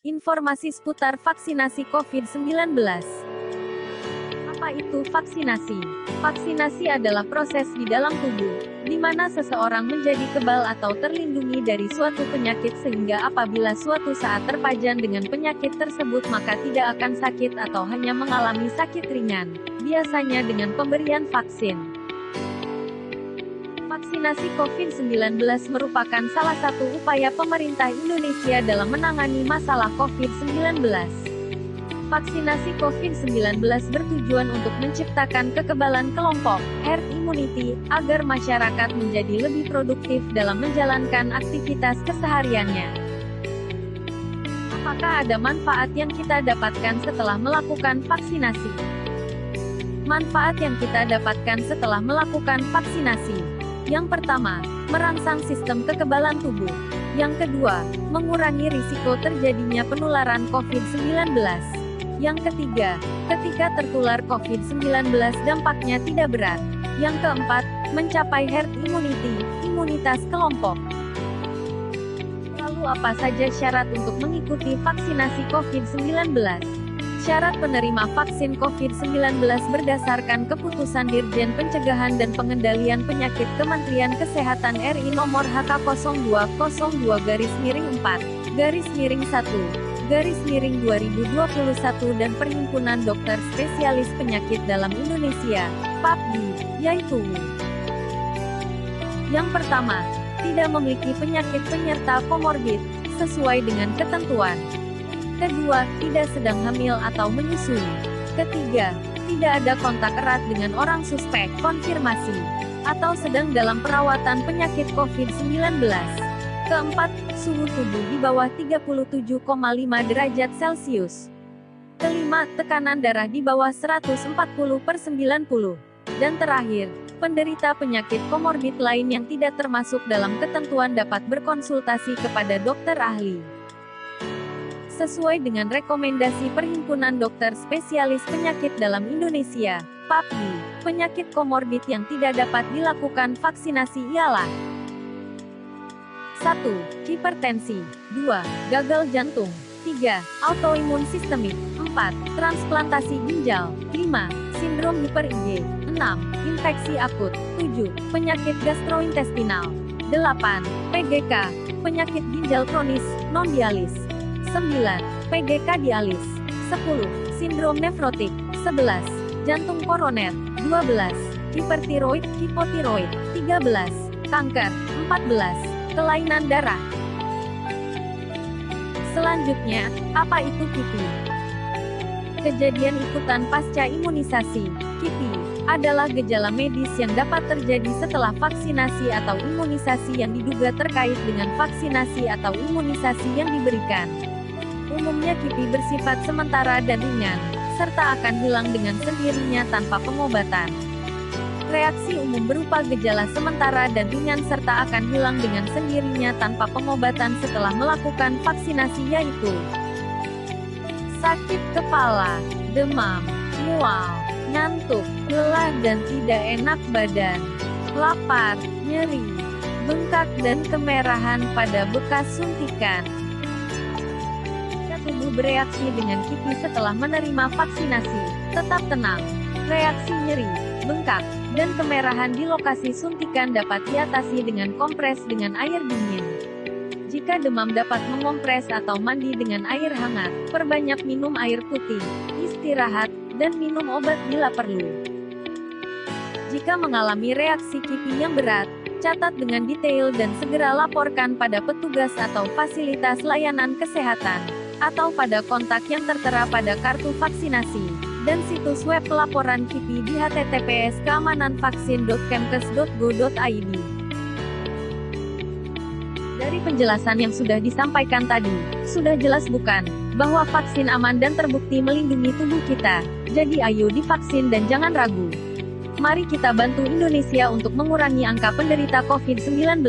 Informasi seputar vaksinasi COVID-19. Apa itu vaksinasi? Vaksinasi adalah proses di dalam tubuh, di mana seseorang menjadi kebal atau terlindungi dari suatu penyakit sehingga apabila suatu saat terpajan dengan penyakit tersebut maka tidak akan sakit atau hanya mengalami sakit ringan, biasanya dengan pemberian vaksin. Vaksinasi COVID-19 merupakan salah satu upaya pemerintah Indonesia dalam menangani masalah COVID-19. Vaksinasi COVID-19 bertujuan untuk menciptakan kekebalan kelompok, herd immunity, agar masyarakat menjadi lebih produktif dalam menjalankan aktivitas kesehariannya. Apakah ada manfaat yang kita dapatkan setelah melakukan vaksinasi? Manfaat yang kita dapatkan setelah melakukan vaksinasi. Yang pertama, merangsang sistem kekebalan tubuh. Yang kedua, mengurangi risiko terjadinya penularan COVID-19. Yang ketiga, ketika tertular COVID-19 dampaknya tidak berat. Yang keempat, mencapai herd immunity, imunitas kelompok. Lalu apa saja syarat untuk mengikuti vaksinasi COVID-19? Syarat penerima vaksin COVID-19 berdasarkan keputusan Dirjen Pencegahan dan Pengendalian Penyakit Kementerian Kesehatan RI nomor HK02-4-4-1-2021 dan Perhimpunan Dokter Spesialis Penyakit Dalam Indonesia, PAPDI, yaitu: yang pertama, tidak memiliki penyakit penyerta komorbid, sesuai dengan ketentuan. Kedua, tidak sedang hamil atau menyusui. Ketiga, tidak ada kontak erat dengan orang suspek, konfirmasi, atau sedang dalam perawatan penyakit COVID-19. Keempat, suhu tubuh di bawah 37,5 derajat Celcius. Kelima, tekanan darah di bawah 140/90. Dan terakhir, penderita penyakit komorbid lain yang tidak termasuk dalam ketentuan dapat berkonsultasi kepada dokter ahli. Sesuai dengan rekomendasi Perhimpunan Dokter Spesialis Penyakit Dalam Indonesia, PAPDI, penyakit komorbid yang tidak dapat dilakukan vaksinasi ialah: 1. Hipertensi. 2. Gagal jantung. 3. Autoimun sistemik. 4. Transplantasi ginjal. 5. Sindrom hiper IgE. 6. Infeksi akut. 7. Penyakit gastrointestinal. 8. PGK, penyakit ginjal kronis, non-dialis. 9. PGK dialis. 10. Sindrom nefrotik. 11. Jantung koroner. 12. Hipertiroid, hipotiroid. 13. Kanker. 14. Kelainan darah. Selanjutnya, apa itu KIPI? Kejadian ikutan pasca imunisasi. KIPI adalah gejala medis yang dapat terjadi setelah vaksinasi atau imunisasi yang diduga terkait dengan vaksinasi atau imunisasi yang diberikan. Umumnya KIPI bersifat sementara dan ringan, serta akan hilang dengan sendirinya tanpa pengobatan. Reaksi umum berupa gejala sementara dan ringan serta akan hilang dengan sendirinya tanpa pengobatan setelah melakukan vaksinasi yaitu: sakit kepala, demam, mual, ngantuk, lelah dan tidak enak badan, lapar, nyeri, bengkak dan kemerahan pada bekas suntikan. Tubuh bereaksi dengan KIPI setelah menerima vaksinasi. Tetap tenang. Reaksi nyeri, bengkak, dan kemerahan di lokasi suntikan dapat diatasi dengan kompres dengan air dingin. Jika demam dapat mengompres atau mandi dengan air hangat, perbanyak minum air putih, istirahat, dan minum obat bila perlu. Jika mengalami reaksi KIPI yang berat, catat dengan detail dan segera laporkan pada petugas atau fasilitas layanan kesehatan, atau pada kontak yang tertera pada kartu vaksinasi, dan situs web pelaporan KIPI di https://keamananvaksin.kemkes.go.id. Dari penjelasan yang sudah disampaikan tadi, sudah jelas bukan, bahwa vaksin aman dan terbukti melindungi tubuh kita. Jadi ayo divaksin dan jangan ragu. Mari kita bantu Indonesia untuk mengurangi angka penderita COVID-19.